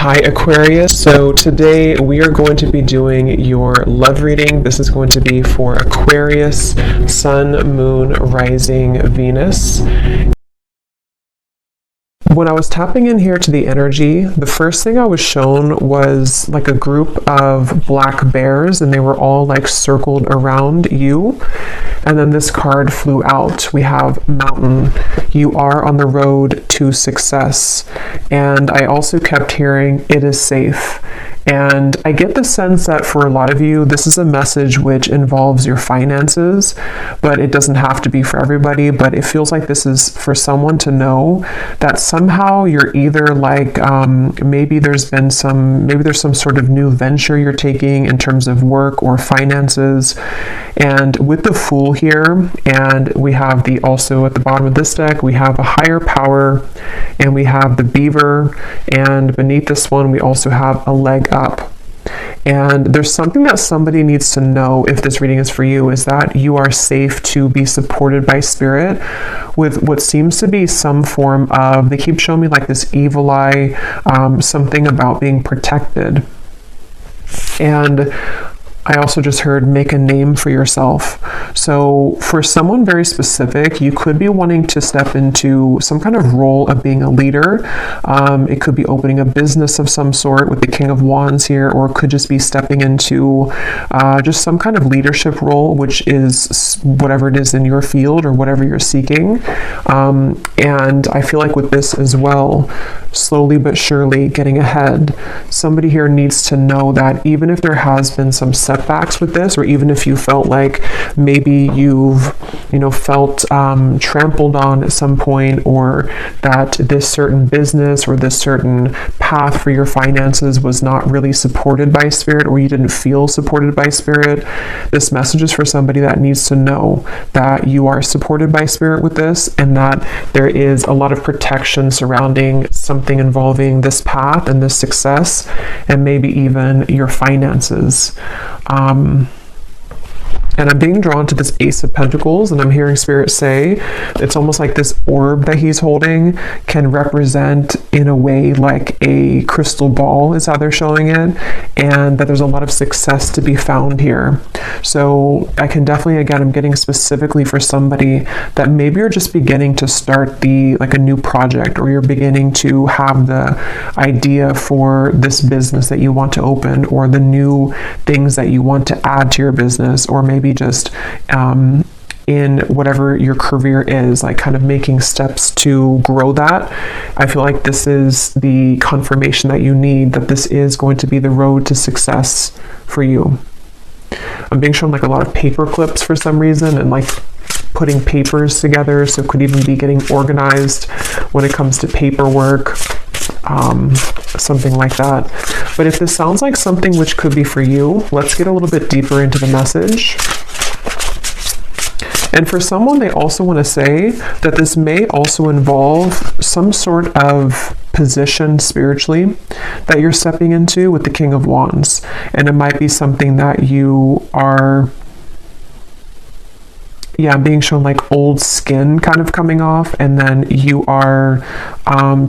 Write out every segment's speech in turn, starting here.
Hi Aquarius, so today we are going to be doing your love reading. This is going to be for Aquarius, Sun, Moon, Rising, Venus. When I was tapping in here to the energy, the first thing I was shown was like a group of black bears, and they were all like circled around you. And then this card flew out. We have mountain. You are on the road to success. And I also kept hearing it is safe. And I get the sense that for a lot of you, this is a message which involves your finances, but it doesn't have to be for everybody. But it feels like this is for someone to know that somehow you're either like, maybe there's some sort of new venture you're taking in terms of work or finances. And with the Fool here, and we have also at the bottom of this deck, we have a higher power, and we have the beaver, and beneath this one, we also have a leg up. And there's something that somebody needs to know if this reading is for you, is that you are safe to be supported by spirit with what seems to be some form of, they keep showing me like this evil eye, something about being protected. And I also just heard make a name for yourself. So for someone very specific, you could be wanting to step into some kind of role of being a leader. It could be opening a business of some sort with the King of Wands here, or it could just be stepping into just some kind of leadership role, which is whatever it is in your field or whatever you're seeking. And I feel like with this as well, slowly but surely getting ahead. Somebody here needs to know that even if there has been some setbacks with this, or even if you felt like maybe you've felt trampled on at some point, or that this certain business or this certain path for your finances was not really supported by spirit, or you didn't feel supported by spirit, this message is for somebody that needs to know that you are supported by spirit with this, and that there is a lot of protection surrounding something involving this path and this success, and maybe even your finances. And I'm being drawn to this Ace of Pentacles, and I'm hearing Spirit say it's almost like this orb that he's holding can represent, in a way, like a crystal ball is how they're showing it, and that there's a lot of success to be found here. So I can definitely, again, I'm getting specifically for somebody that maybe you're just beginning to start like a new project, or you're beginning to have the idea for this business that you want to open, or the new things that you want to add to your business, or maybe just in whatever your career is, like kind of making steps to grow that. I feel like this is the confirmation that you need, that this is going to be the road to success for you. I'm being shown like a lot of paper clips for some reason, and like putting papers together, so it could even be getting organized when it comes to paperwork, something like that. But if this sounds like something which could be for you, let's get a little bit deeper into the message. And for someone, they also want to say that this may also involve some sort of position spiritually that you're stepping into with the King of Wands. And it might be something that you are being shown like old skin kind of coming off, and then you are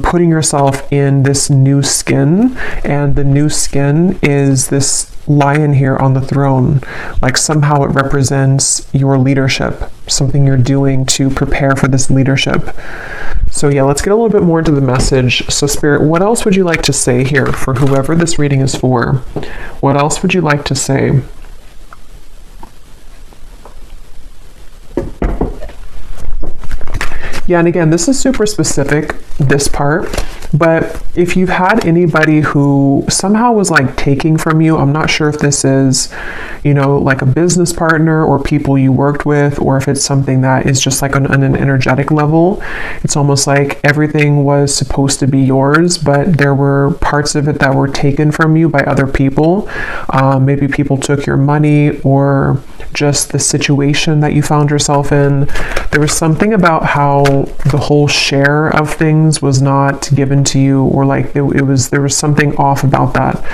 putting yourself in this new skin, and the new skin is this lion here on the throne. Like somehow it represents your leadership, something you're doing to prepare for this leadership. So yeah, let's get a little bit more into the message. So Spirit, what else would you like to say here for whoever this reading is for? What else would you like to say? Yeah, and again, this is super specific, this part, but if you've had anybody who somehow was like taking from you, I'm not sure if this is, like a business partner or people you worked with, or if it's something that is just like on an energetic level. It's almost like everything was supposed to be yours, but there were parts of it that were taken from you by other people. Maybe people took your money, or just the situation that you found yourself in. There was something about how the whole share of things was not given to you, or like there was something off about that.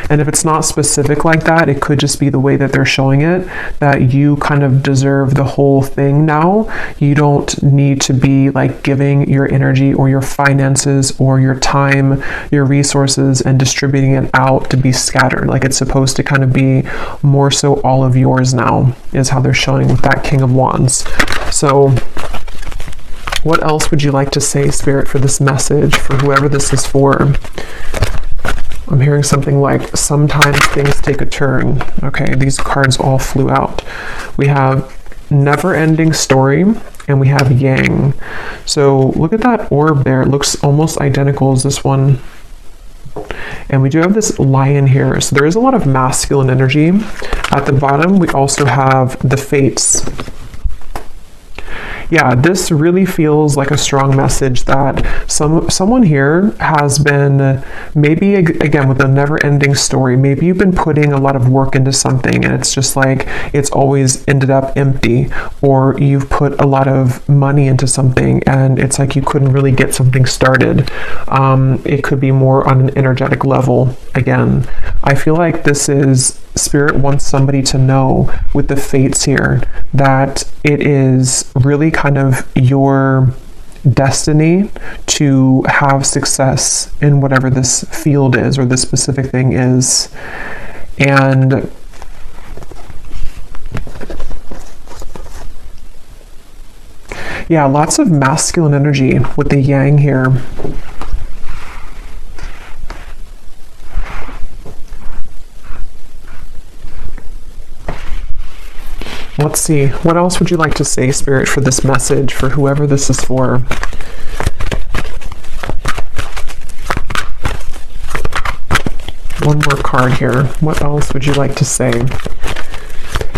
And if it's not specific like that, it could just be the way that they're showing it, that you kind of deserve the whole thing now. You don't need to be like giving your energy or your finances or your time, your resources, and distributing it out to be scattered. Like it's supposed to kind of be more so all of yours now, is how they're showing with that King of Wands. So what else would you like to say, Spirit, for this message, for whoever this is for? I'm hearing something like, sometimes things take a turn. Okay, these cards all flew out. We have never-ending story, and we have Yang. So look at that orb there. It looks almost identical as this one. And we do have this lion here. So there is a lot of masculine energy. At the bottom, we also have the fates. Yeah, this really feels like a strong message that someone here has been, maybe again with a never-ending story, maybe you've been putting a lot of work into something and it's just like it's always ended up empty, or you've put a lot of money into something and it's like you couldn't really get something started. It could be more on an energetic level. Again, I feel like this is Spirit wants somebody to know with the fates here that it is really kind of your destiny to have success in whatever this field is or this specific thing is. And yeah, lots of masculine energy with the Yang here. Let's see, what else would you like to say, Spirit, for this message, for whoever this is for? One more card here. What else would you like to say?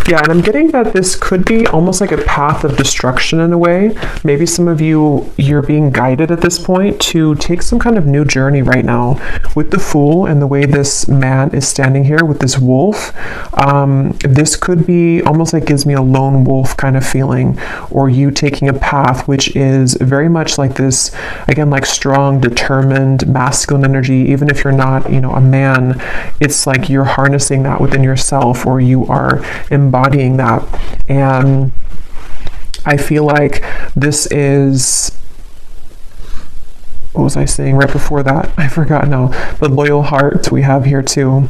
Yeah, and I'm getting that this could be almost like a path of destruction in a way. Maybe some of you, you're being guided at this point to take some kind of new journey right now. With the Fool and the way this man is standing here with this wolf, this could be almost like gives me a lone wolf kind of feeling, or you taking a path which is very much like this, again, like strong, determined, masculine energy. Even if you're not, a man, it's like you're harnessing that within yourself, or you are embodying that. And I feel like this is, what was I saying right before that? I forgot now. The loyal heart we have here too.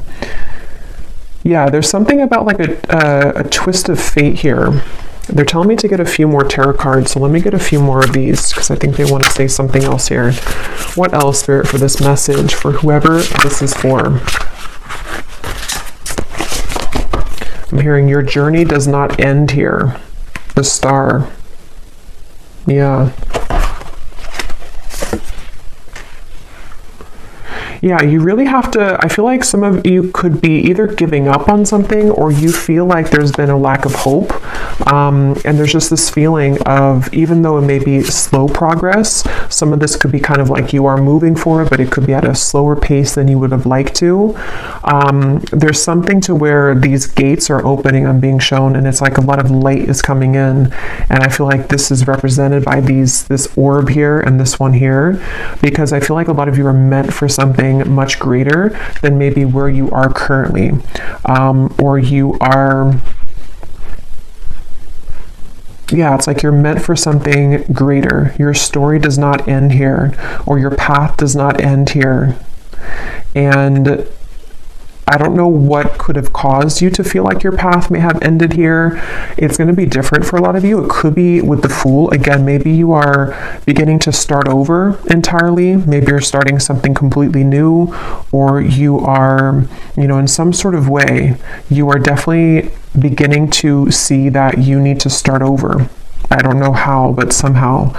Yeah, there's something about like a twist of fate here. They're telling me to get a few more tarot cards, so let me get a few more of these because I think they want to say something else here. What else, Spirit, for this message, for whoever this is for? I'm hearing your journey does not end here. The Star. Yeah. Yeah, you really have to, I feel like some of you could be either giving up on something, or you feel like there's been a lack of hope. And there's just this feeling of, even though it may be slow progress, some of this could be kind of like you are moving forward, but it could be at a slower pace than you would have liked to. There's something to where these gates are opening, I'm being shown, and it's like a lot of light is coming in. And I feel like this is represented by this orb here and this one here, because I feel like a lot of you are meant for something much greater than maybe where you are currently, or you are, yeah, it's like you're meant for something greater. Your story does not end here, or your path does not end here. And I don't know what could have caused you to feel like your path may have ended here. It's going to be different for a lot of you. It could be with the Fool. Again, maybe you are beginning to start over entirely. Maybe you're starting something completely new, or you are, in some sort of way, you are definitely beginning to see that you need to start over. I don't know how, but somehow.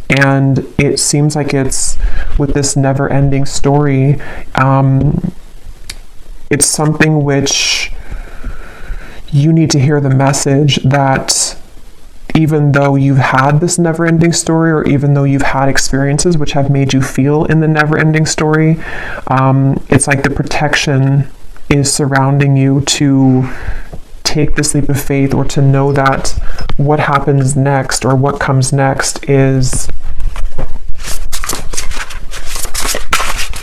And it seems like it's with this never-ending story, it's something which you need to hear the message that even though you've had this never-ending story, or even though you've had experiences which have made you feel in the never-ending story, it's like the protection is surrounding you to take this leap of faith, or to know that what happens next or what comes next is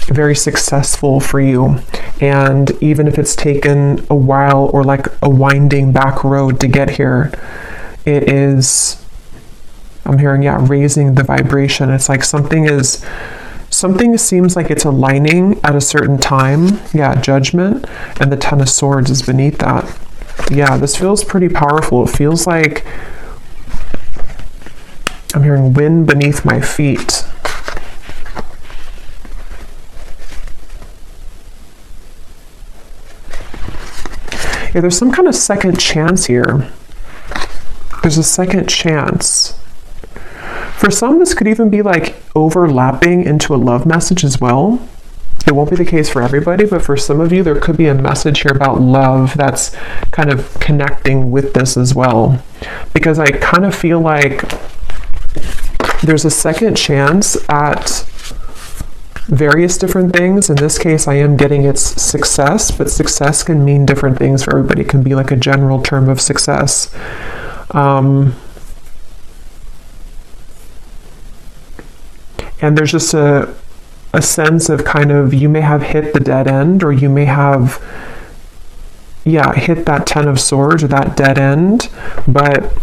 very successful for you. And even if it's taken a while, or like a winding back road to get here, it is, I'm hearing, raising the vibration. It's like something seems like it's aligning at a certain time. Judgment, and the Ten of Swords is beneath that. This feels pretty powerful. It feels like I'm hearing wind beneath my feet. There's some kind of second chance here. There's a second chance. For some, this could even be like overlapping into a love message as well. It won't be the case for everybody, but for some of you, there could be a message here about love that's kind of connecting with this as well. Because I kind of feel like there's a second chance at various different things. In this case, I am getting its success, but success can mean different things for everybody. It can be like a general term of success. And there's just a sense of kind of, you may have hit the dead end, or you may have, hit that Ten of Swords, or that dead end. But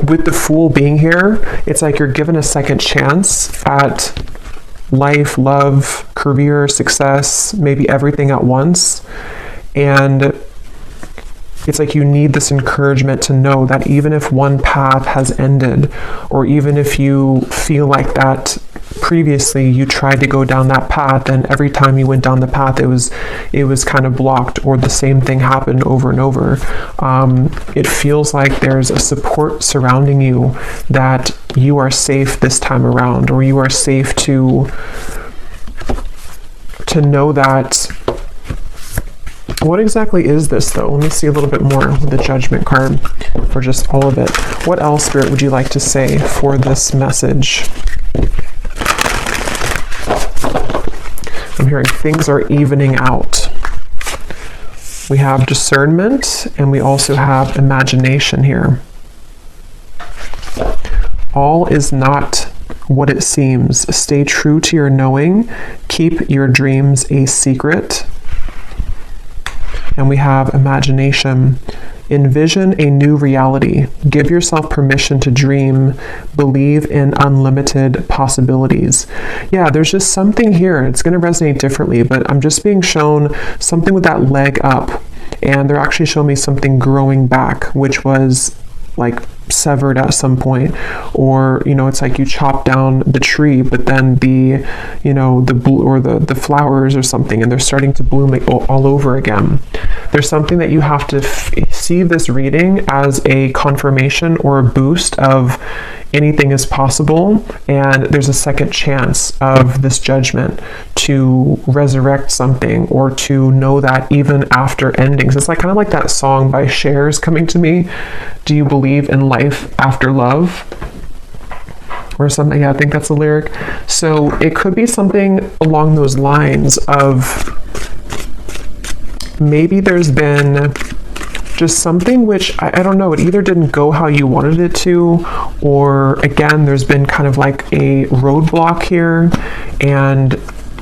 with the Fool being here, it's like you're given a second chance at life, love, career, success, maybe everything at once. And it's like you need this encouragement to know that even if one path has ended, or even if you feel like that previously you tried to go down that path, and every time you went down the path it was kind of blocked, or the same thing happened over and over, it feels like there's a support surrounding you, that you are safe this time around, or you are safe to know that. What exactly is this, though? Let me see a little bit more with the Judgment card, or just all of it. What else, Spirit, would you like to say for this message? I'm hearing things are evening out. We have discernment, and we also have imagination here. All is not what it seems. Stay true to your knowing. Keep your dreams a secret. And we have imagination. Envision a new reality. Give yourself permission to dream. Believe in unlimited possibilities. There's just something here. It's going to resonate differently, but I'm just being shown something with that leg up. And they're actually showing me something growing back, which was like severed at some point, or it's like you chop down the tree, but then the flowers or something, and they're starting to bloom all over again. There's something that you have to see this reading as a confirmation or a boost of anything is possible, and there's a second chance of this judgment to resurrect something, or to know that even after endings. It's like kind of like that song by Cher's coming to me. Do you believe in life after love? Or something. I think that's a lyric. So it could be something along those lines of, maybe there's been just something which, I don't know, it either didn't go how you wanted it to, or again, there's been kind of like a roadblock here, and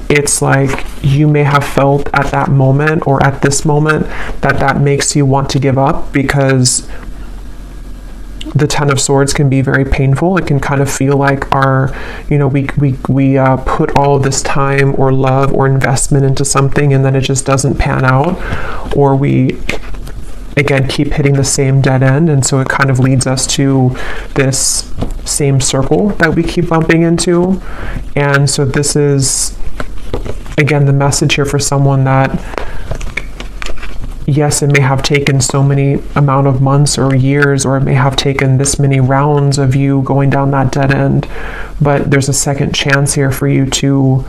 it's like you may have felt at that moment, or at this moment, that makes you want to give up, because the Ten of Swords can be very painful. It can kind of feel like we put all of this time or love or investment into something, and then it just doesn't pan out, or we again keep hitting the same dead end, and so it kind of leads us to this same circle that we keep bumping into. And so this is again the message here for someone that, yes, it may have taken so many amount of months or years, or it may have taken this many rounds of you going down that dead end, but there's a second chance here for you to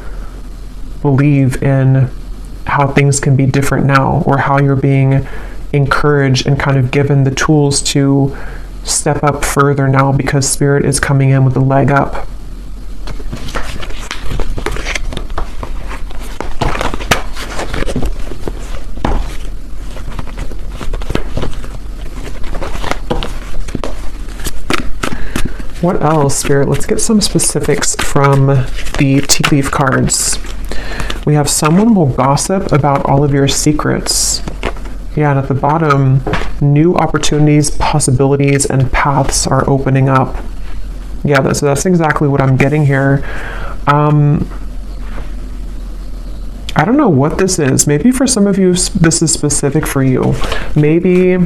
believe in how things can be different now, or how you're being encouraged and kind of given the tools to step up further now, because Spirit is coming in with a leg up. What else, Spirit? Let's get some specifics from the tea leaf cards. We have someone will gossip about all of your secrets. Yeah, and at the bottom, new opportunities, possibilities, and paths are opening up. Yeah, so that's exactly what I'm getting here. I don't know what this is. Maybe for some of you, this is specific for you. Maybe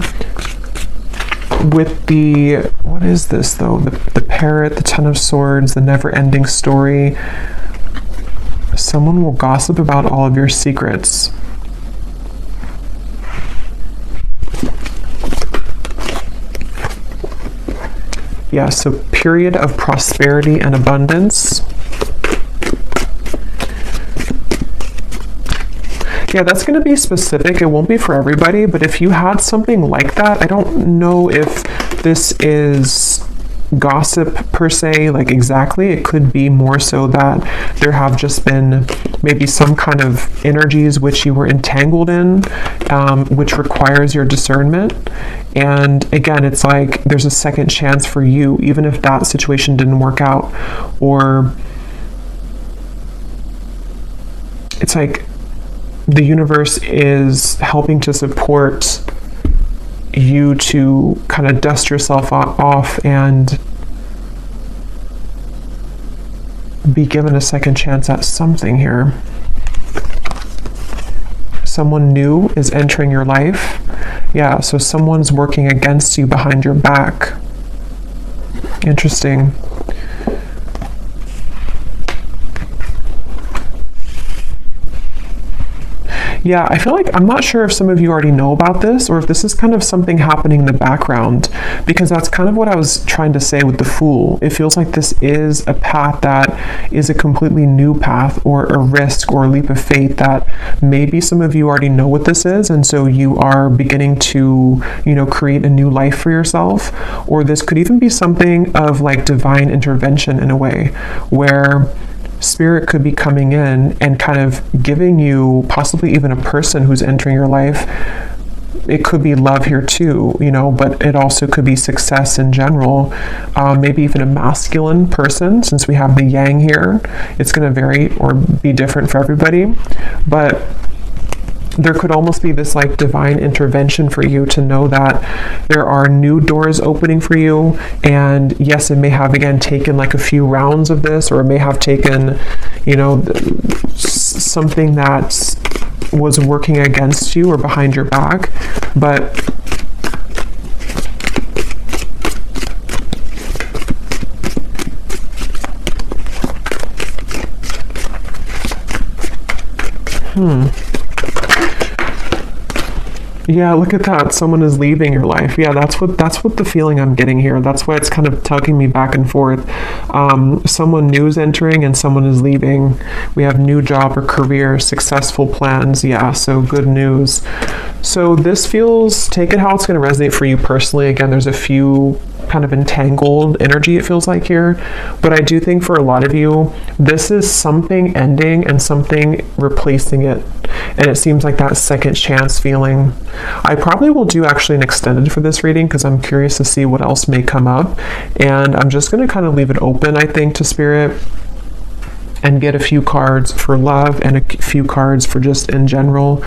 with the, what is this though? The parrot, the Ten of Swords, the never-ending story. Someone will gossip about all of your secrets. Yeah, so period of prosperity and abundance. Yeah, that's going to be specific. It won't be for everybody, but if you had something like that, I don't know if this is gossip per se, like exactly. It could be more so that there have just been maybe some kind of energies which you were entangled in, which requires your discernment. And again, it's like there's a second chance for you, even if that situation didn't work out. Or it's like the universe is helping to support you to kind of dust yourself off and be given a second chance at something here. Someone new is entering your life. Yeah, so someone's working against you behind your back. Interesting. Yeah, I feel like, I'm not sure if some of you already know about this or if this is kind of something happening in the background, because that's kind of what I was trying to say with the Fool. It feels like this is a path that is a completely new path or a risk or a leap of faith that maybe some of you already know what this is, and so you are beginning to, create a new life for yourself. Or this could even be something of like divine intervention in a way, where Spirit could be coming in and kind of giving you possibly even a person who's entering your life. It could be love here too, but it also could be success in general. Maybe even a masculine person, since we have the yang here. It's going to vary or be different for everybody. But there could almost be this like divine intervention for you to know that there are new doors opening for you. And yes, it may have again taken like a few rounds of this, or it may have taken, something that was working against you or behind your back. But yeah, look at that. Someone is leaving your life. Yeah, that's what the feeling I'm getting here. That's why it's kind of tugging me back and forth. Someone new is entering and someone is leaving. We have new job or career, successful plans. Yeah, so good news. So this feels, take it how it's going to resonate for you personally. Again, there's a few kind of entangled energy, it feels like here. But I do think for a lot of you, this is something ending and something replacing it. And it seems like that second chance feeling. I probably will do actually an extended for this reading because I'm curious to see what else may come up. And I'm just going to kind of leave it open, I think, to Spirit, and get a few cards for love and a few cards for just in general.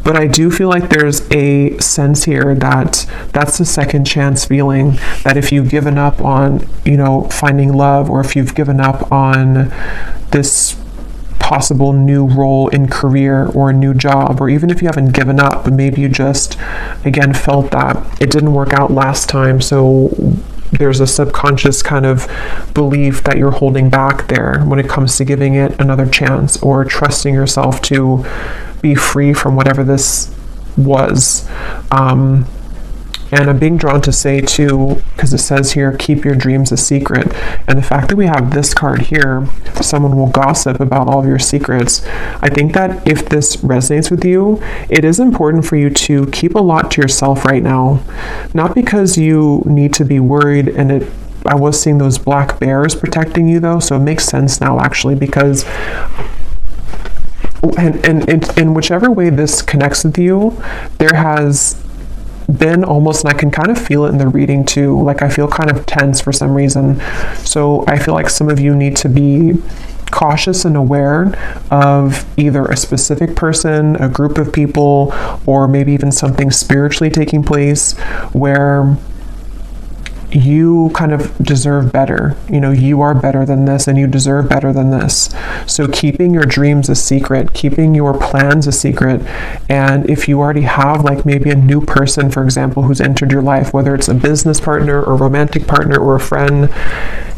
But I do feel like there's a sense here that that's the second chance feeling, that if you've given up on, finding love, or if you've given up on this possible new role in career or a new job, or even if you haven't given up, but maybe you just, again, felt that it didn't work out last time, so there's a subconscious kind of belief that you're holding back there when it comes to giving it another chance or trusting yourself to be free from whatever this was. And I'm being drawn to say too, because it says here, keep your dreams a secret. And the fact that we have this card here, someone will gossip about all of your secrets. I think that if this resonates with you, it is important for you to keep a lot to yourself right now. Not because you need to be worried, and I was seeing those black bears protecting you though, so it makes sense now actually, because and in whichever way this connects with you, there has been almost, and I can kind of feel it in the reading too, like I feel kind of tense for some reason. So I feel like some of you need to be cautious and aware of either a specific person, a group of people, or maybe even something spiritually taking place where you kind of deserve better. You know, you are better than this and you deserve better than this. So keeping your dreams a secret, keeping your plans a secret. And if you already have like maybe a new person, for example, who's entered your life, whether it's a business partner or romantic partner or a friend,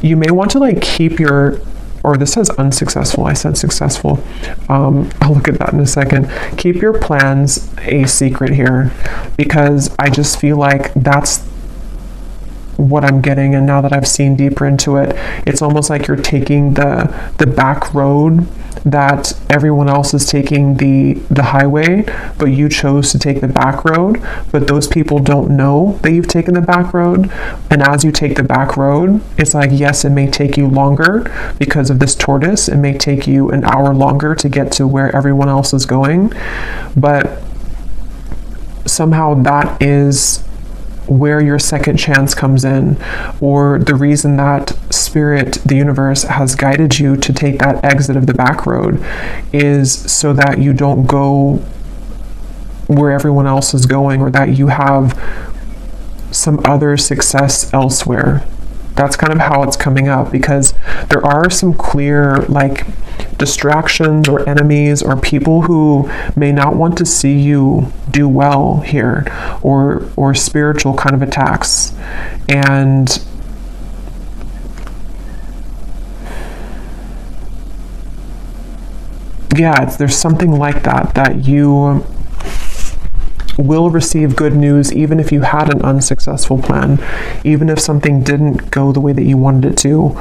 you may want to like keep your, or this says unsuccessful, I said successful. I'll look at that in a second. Keep your plans a secret here, because I just feel like that's what I'm getting. And now that I've seen deeper into it, it's almost like you're taking the back road that everyone else is taking the highway, but you chose to take the back road. But those people don't know that you've taken the back road. And as you take the back road, it's like, yes, it may take you longer because of this tortoise. It may take you an hour longer to get to where everyone else is going. But somehow that is where your second chance comes in, or the reason that spirit, the universe, has guided you to take that exit of the back road is so that you don't go where everyone else is going, or that you have some other success elsewhere. That's kind of how it's coming up, because there are some clear like distractions or enemies or people who may not want to see you do well here, or spiritual kind of attacks. And yeah, there's something like that you will receive good news even if you had an unsuccessful plan, even if something didn't go the way that you wanted it to.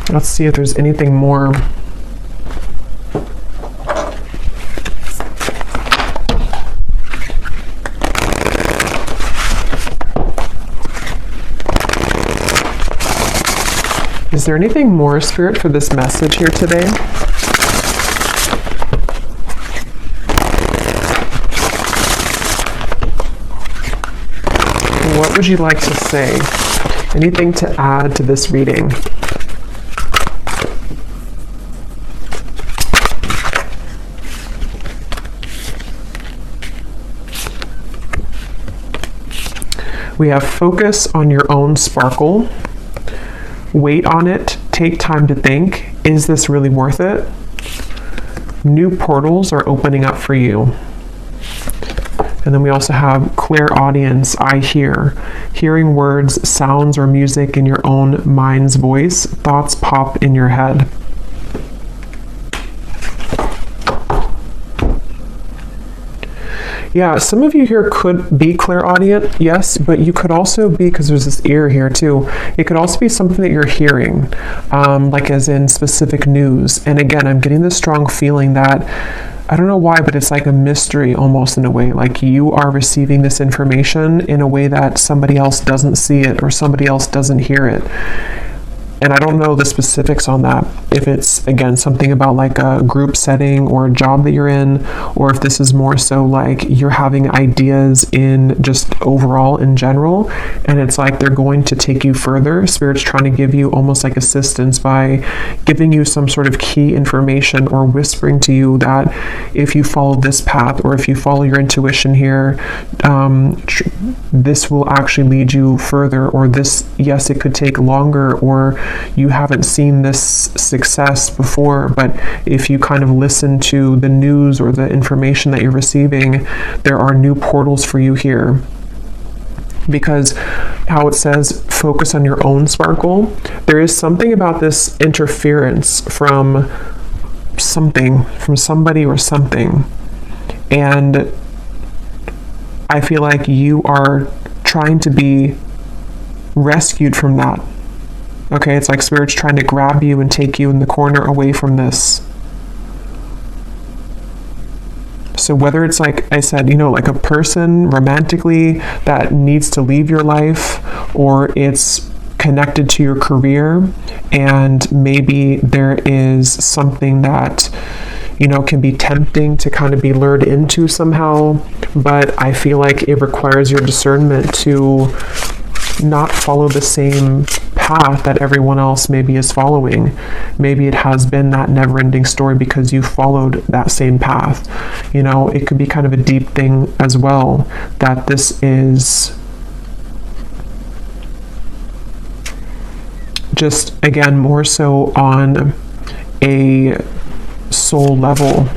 Let's see if there's anything more. Is there anything more, Spirit, for this message here today? What would you like to say? Anything to add to this reading? We have focus on your own sparkle. Wait on it. Take time to think. Is this really worth it? New portals are opening up for you. And then we also have clairaudience. I hear. Hearing words, sounds, or music in your own mind's voice. Thoughts pop in your head. Yeah, some of you here could be clairaudient, yes, but you could also be, because there's this ear here too, it could also be something that you're hearing, like as in specific news. And again, I'm getting this strong feeling that, I don't know why, but it's like a mystery almost in a way, like you are receiving this information in a way that somebody else doesn't see it or somebody else doesn't hear it. And I don't know the specifics on that, if it's, again, something about like a group setting or a job that you're in, or if this is more so like you're having ideas in just overall in general, and it's like they're going to take you further. Spirit's trying to give you almost like assistance by giving you some sort of key information or whispering to you that if you follow this path or if you follow your intuition here, this will actually lead you further, or this, yes, it could take longer, or you haven't seen this success before, but if you kind of listen to the news or the information that you're receiving, there are new portals for you here. Because how it says focus on your own sparkle, there is something about this interference from something, from somebody or something, and I feel like you are trying to be rescued from that. Okay, it's like Spirit's trying to grab you and take you in the corner away from this. So whether it's, like I said, like a person romantically that needs to leave your life, or it's connected to your career, and maybe there is something that can be tempting to kind of be lured into somehow, but I feel like it requires your discernment to not follow the same path that everyone else maybe is following. Maybe it has been that never-ending story because you followed that same path. It could be kind of a deep thing as well, that this is just, again, more so on a soul level.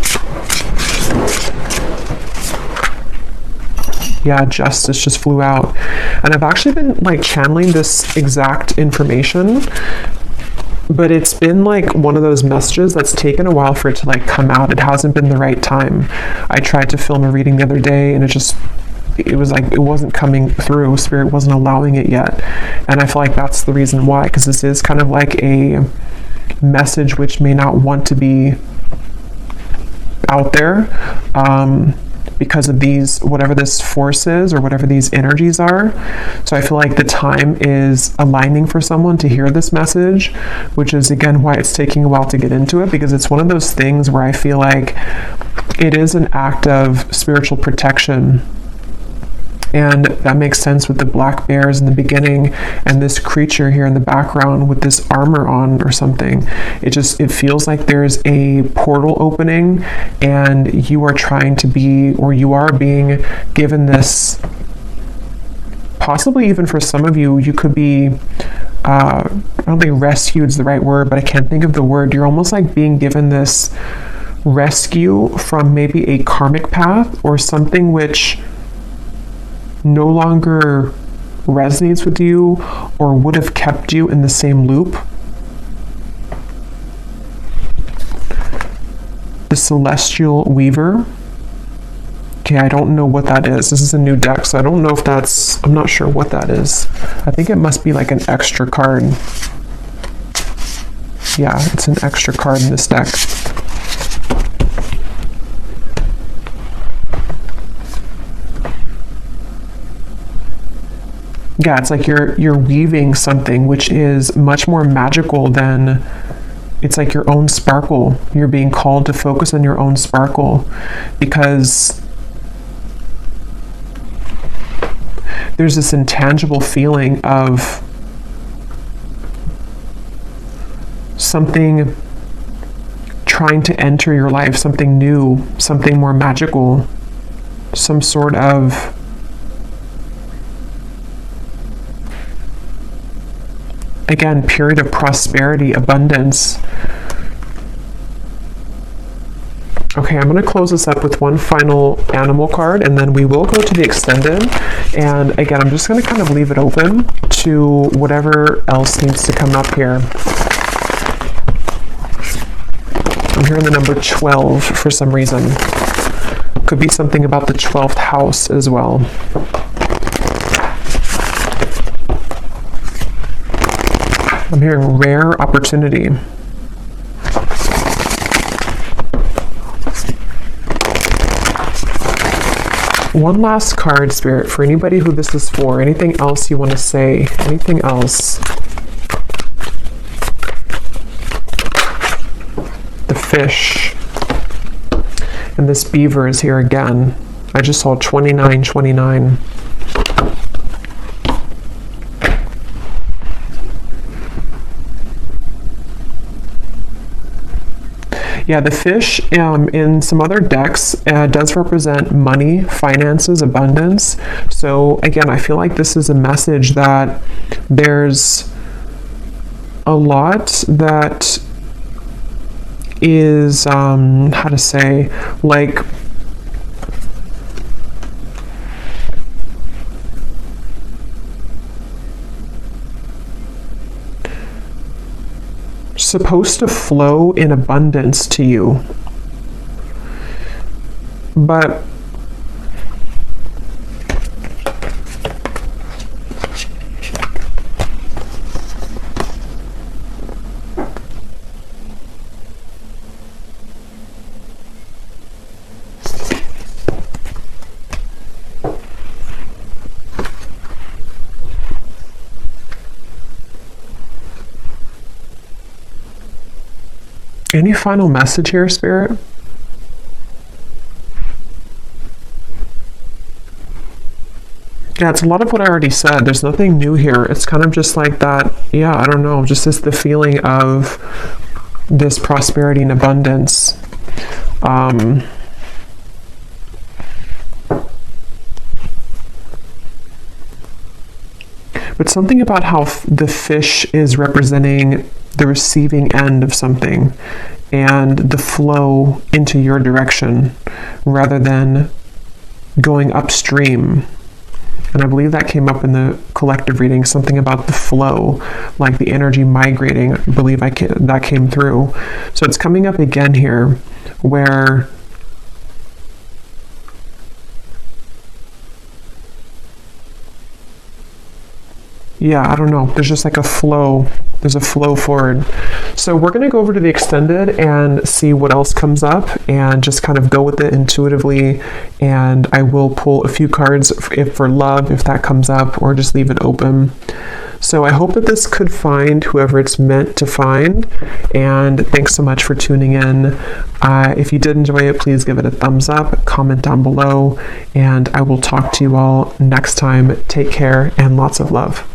Yeah, justice just flew out. And I've actually been like channeling this exact information, but it's been like one of those messages that's taken a while for it to like come out. It hasn't been the right time. I tried to film a reading the other day, and it was like it wasn't coming through. Spirit wasn't allowing it yet. And I feel like that's the reason why, because this is kind of like a message which may not want to be out there, because of these, whatever this force is or whatever these energies are. So I feel like the time is aligning for someone to hear this message, which is again why it's taking a while to get into it, because it's one of those things where I feel like it is an act of spiritual protection. And that makes sense with the black bears in the beginning and this creature here in the background with this armor on or something. It feels like there's a portal opening, and you are trying to be, or you are being given this, possibly even for some of you, you could be, I don't think rescued is the right word, but I can't think of the word. You're almost like being given this rescue from maybe a karmic path or something which no longer resonates with you or would have kept you in the same loop. The Celestial Weaver. Okay, I don't know what that is. This is a new deck, so I don't know if that's, I'm not sure what that is. I think it must be like an extra card. Yeah, it's an extra card in this deck. Yeah, it's like you're weaving something which is much more magical than, it's like your own sparkle. You're being called to focus on your own sparkle, because there's this intangible feeling of something trying to enter your life, something new, something more magical, some sort of again, period of prosperity, abundance. Okay, I'm going to close this up with one final animal card, and then we will go to the extended. And again, I'm just going to kind of leave it open to whatever else needs to come up here. I'm hearing the number 12 for some reason. Could be something about the 12th house as well. I'm hearing rare opportunity. One last card, Spirit, for anybody who this is for. Anything else you want to say? Anything else? The fish. And this beaver is here again. I just saw 2929. Yeah, the fish in some other decks does represent money, finances, abundance. So again, I feel like this is a message that there's a lot that is, how to say, like, supposed to flow in abundance to you, but Any final message here, Spirit? Yeah, it's a lot of what I already said. There's nothing new here. It's kind of just like that. Yeah, I don't know. Just the feeling of this prosperity and abundance. But something about how the fish is representing the receiving end of something and the flow into your direction rather than going upstream. And I believe that came up in the collective reading, something about the flow, like the energy migrating. I believe that came through. So it's coming up again here where yeah, I don't know. There's just like a flow. There's a flow forward. So we're going to go over to the extended and see what else comes up and just kind of go with it intuitively. And I will pull a few cards if for love, if that comes up, or just leave it open. So I hope that this could find whoever it's meant to find. And thanks so much for tuning in. If you did enjoy it, please give it a thumbs up, comment down below, and I will talk to you all next time. Take care and lots of love.